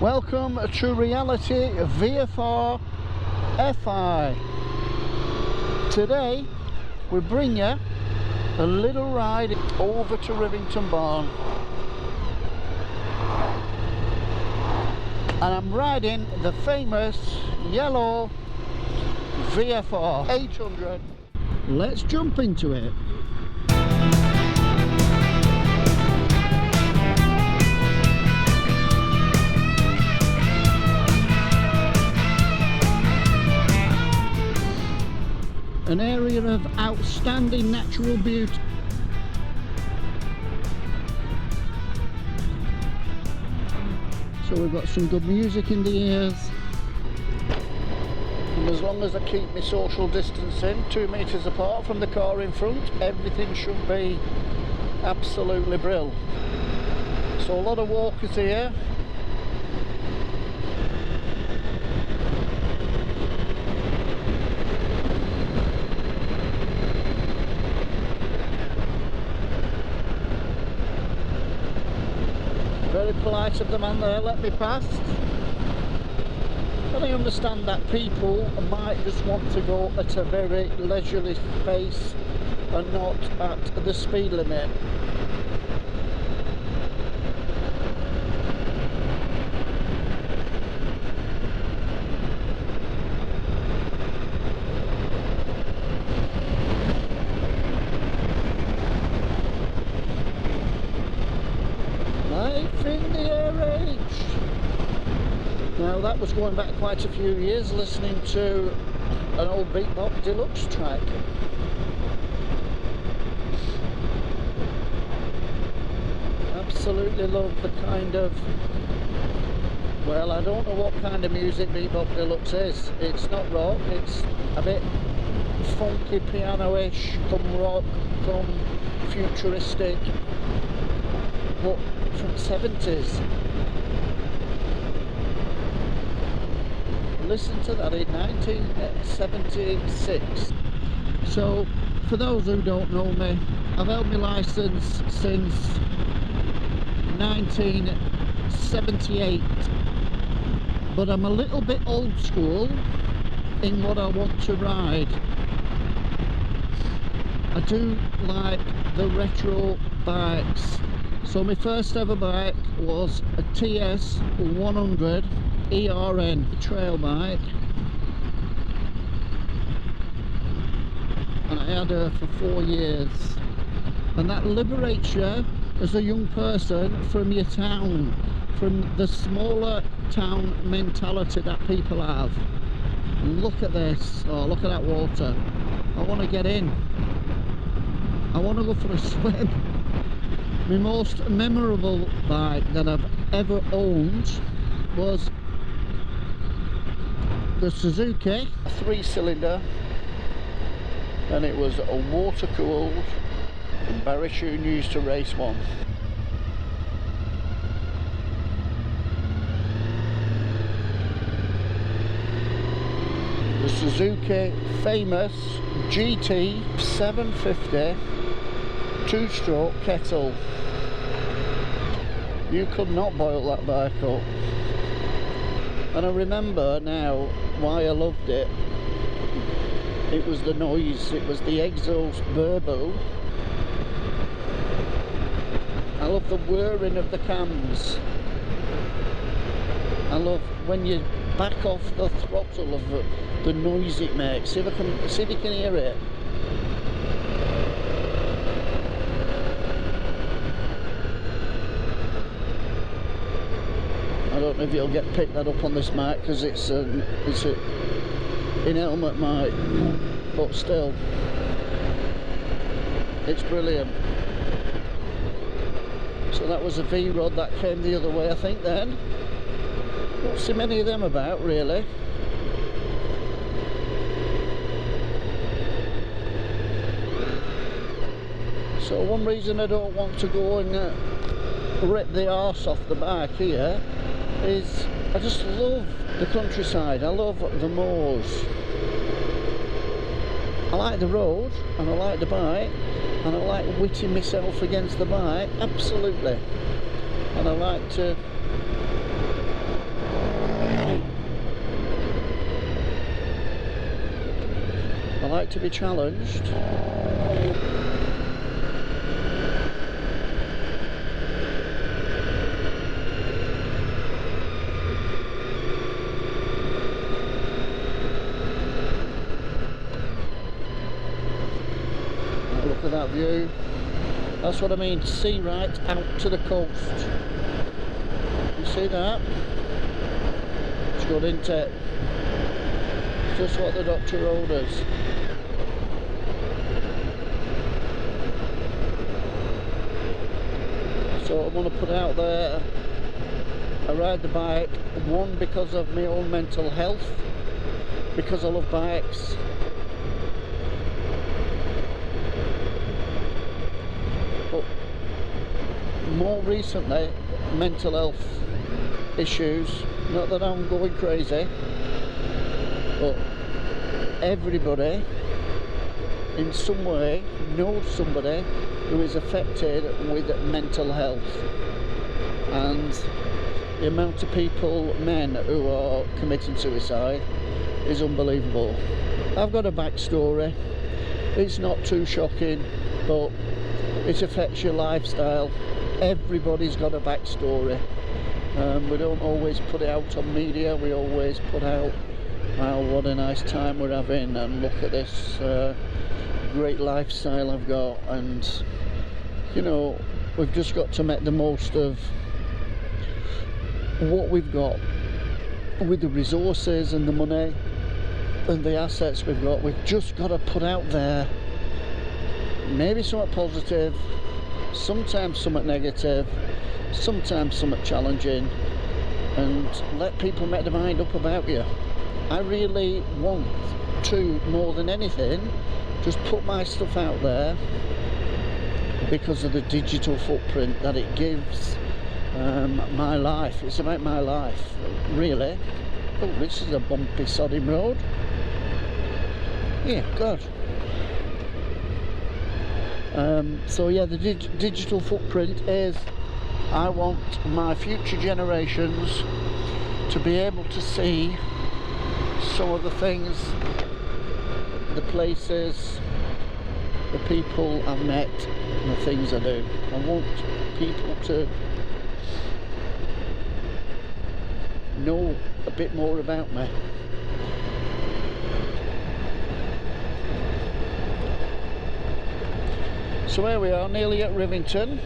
Welcome to Reality VFR FI. Today we bring you a little ride over to Rivi Barn, and I'm riding the famous yellow VFR 800. Let's jump into it. An area of outstanding natural beauty. So we've got some good music in the ears. And as long as I keep my social distancing 2 metres apart from the car in front, everything should be absolutely brilliant. So a lot of walkers here. Very polite of the man there, let me past. And I understand that people might just want to go at a very leisurely pace and not at the speed limit. Life in the air age. Now that was going back quite a few years, listening to an old Beatbox Deluxe track. Absolutely love the kind of, well, I don't know what kind of music Beatbox Deluxe is. It's not rock, it's a bit funky piano-ish, come rock, come futuristic, but from 70s. Listen to that, in 1976. So for those who don't know me, I've held my licence since 1978, but I'm a little bit old school in what I want to ride. I do like the retro bikes. So my first ever bike was a TS 100 ERN trail bike, and I had her for 4 years, and that liberates you as a young person from your town, from the smaller town mentality that people have. Look at this, oh look at that water, I want to get in, I want to go for a swim. My most memorable bike that I've ever owned was the Suzuki, a 3-cylinder, and it was a water cooled, and Barry Shoon used to race one. The Suzuki famous GT 750 2-stroke kettle. You could not boil that bike up. And I remember now why I loved it. It was the noise, it was the exhaust burble. I love the whirring of the cams. I love when you back off the throttle of the noise it makes. See if you can hear it. I don't know if you'll get picked that up on this mic because it's a in-helmet mic, but still, it's brilliant. So that was a V-Rod that came the other way, I think. Then don't see many of them about really. So one reason I don't want to go and rip the arse off the bike here is I just love the countryside, I love the moors. I like the road and I like the bike and I like whitting myself against the bike, absolutely. And I like to like to be challenged. Look at that view. That's what I mean, sea right out to the coast. You see that? It's good, isn't it? Just what the doctor orders. So I'm going to put out there, I ride the bike, one because of my own mental health, because I love bikes, but more recently mental health issues. Not that I'm going crazy, but everybody in some way knows somebody who is affected with mental health, and the amount of people, men, who are committing suicide is unbelievable. I've got a backstory. It's not too shocking, but it affects your lifestyle. Everybody's got a backstory. We don't always put it out on media. We always put out, wow, what a nice time we're having, and look at this great lifestyle I've got. And you know, we've just got to make the most of what we've got with the resources and the money and the assets we've got. We've just got to put out there maybe something positive, sometimes something negative, sometimes something challenging, and let people make their mind up about you. I really want to, more than anything, just put my stuff out there because of the digital footprint that it gives my life. It's about my life, really. Oh, this is a bumpy sodding road. Yeah, God. So yeah, the digital footprint is, I want my future generations to be able to see some of the things, the places, the people I've met, and the things I do. I want people to know a bit more about me. So here we are, nearly at Rivington.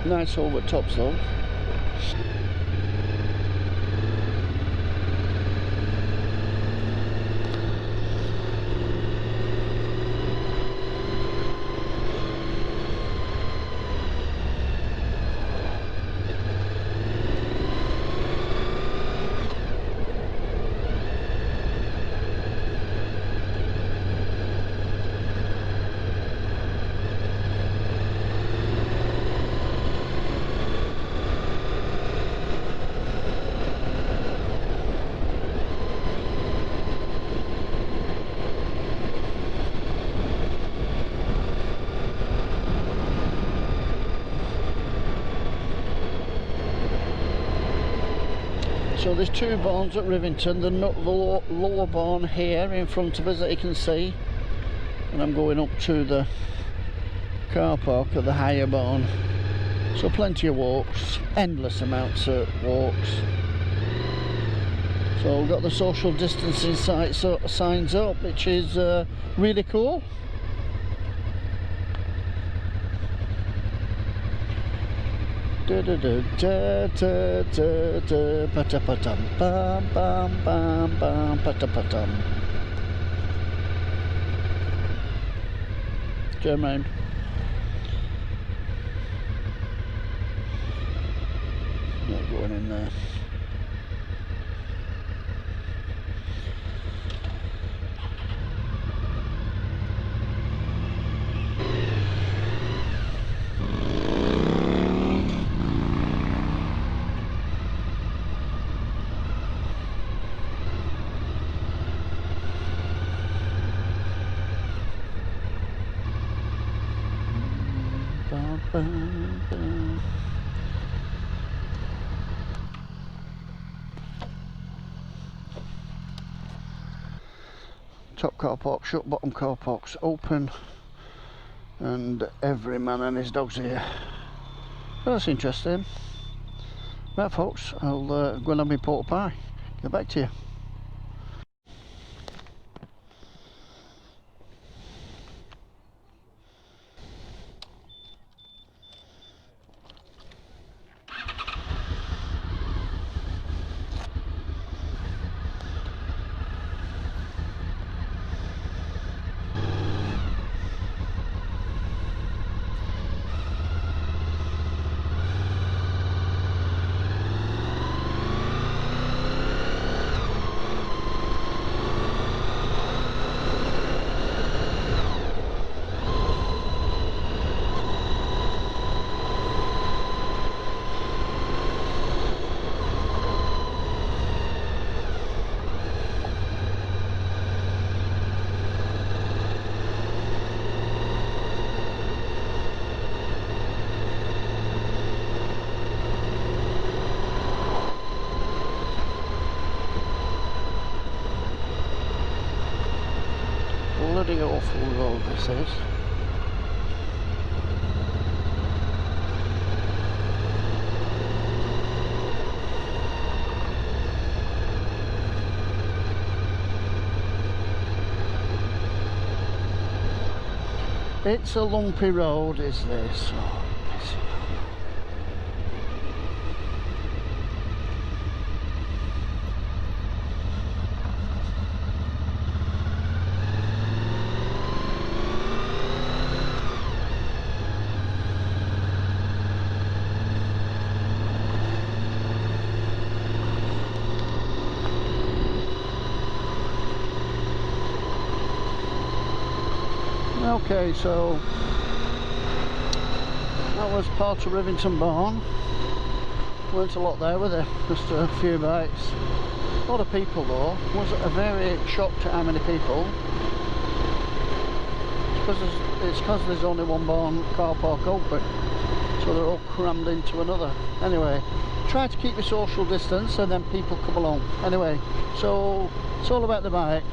Nice over tops though. So there's two barns at Rivington, the lower barn here in front of us that you can see, and I'm going up to the car park at the higher barn. So plenty of walks, endless amounts of walks. So we've got the social distancing signs up, which is really cool. Da da da da da da da patapatam bam bam bam bam patapatam. Turn round. Not going in there. Top car park shut, bottom car park's open, and every man and his dog's here. Well, that's interesting. Right folks, I'll go and have my pork pie. Get back to you. Bloody awful road this is. It's a lumpy road, is this? Oh, piss. Okay, so that was part of Rivington Barn. Weren't a lot there, were there? Just a few bites. A lot of people though. Was very shocked at how many people. It's because there's only one barn car park open, so they're all crammed into another. Anyway, try to keep your social distance and then people come along. Anyway, so it's all about the bike.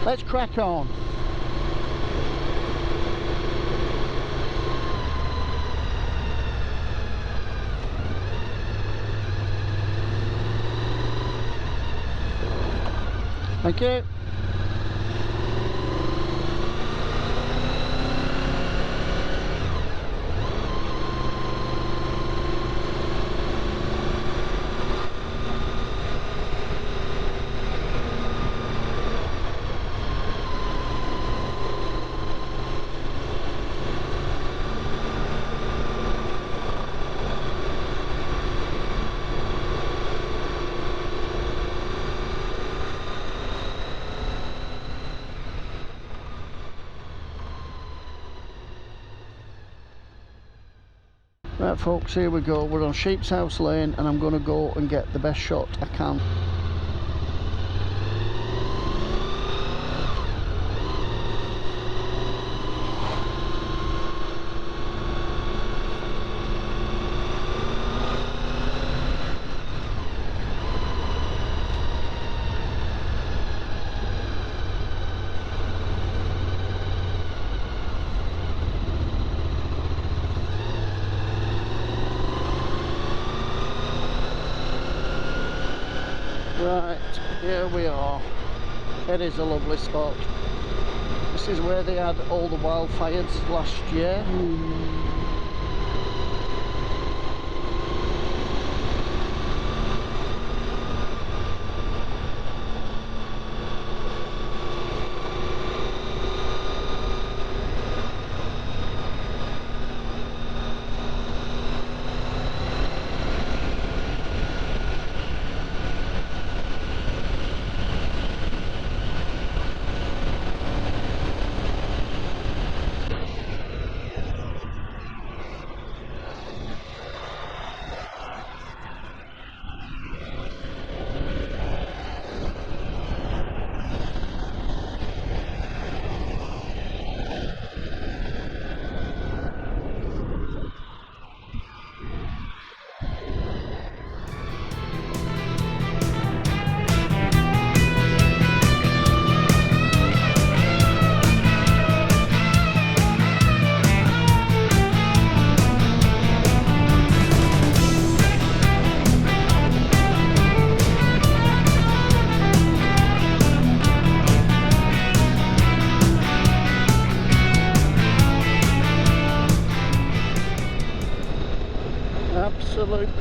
Let's crack on. Thank you. Right folks, here we go. We're on Sheep's House Lane and I'm going to go and get the best shot I can. Right, here we are. It is a lovely spot. This is where they had all the wildfires last year.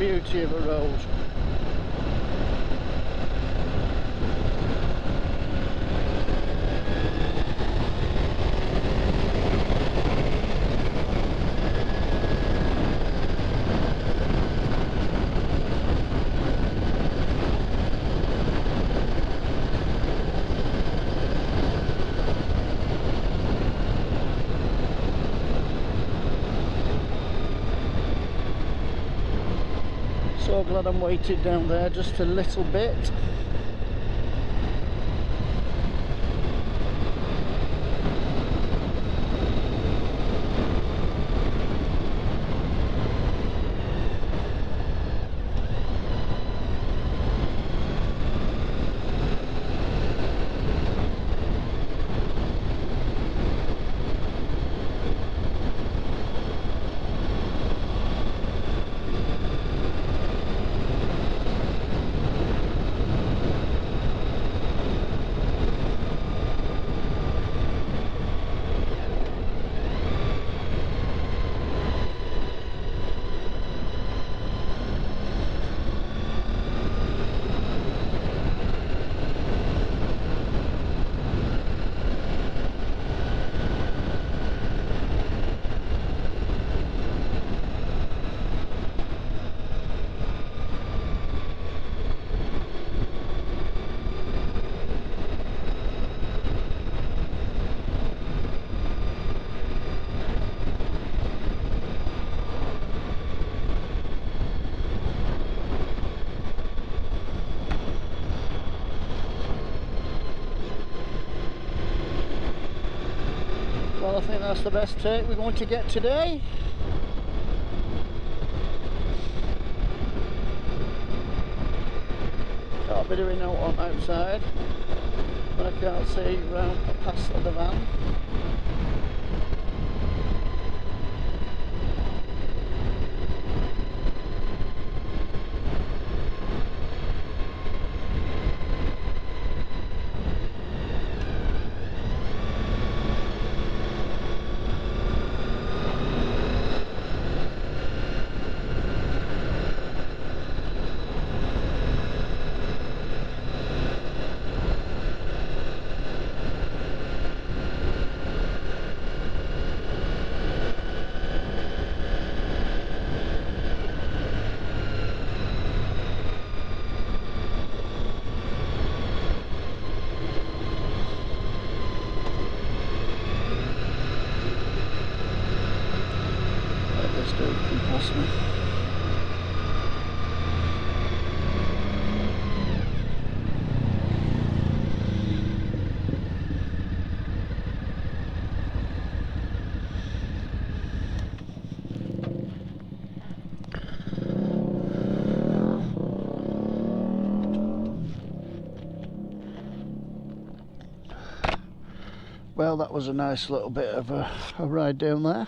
beauty of a road. So glad I'm weighted down there just a little bit. Well, I think that's the best take we're going to get today. Can't be doing no one outside, but I can't see round past the van. Well, that was a nice little bit of a ride down there.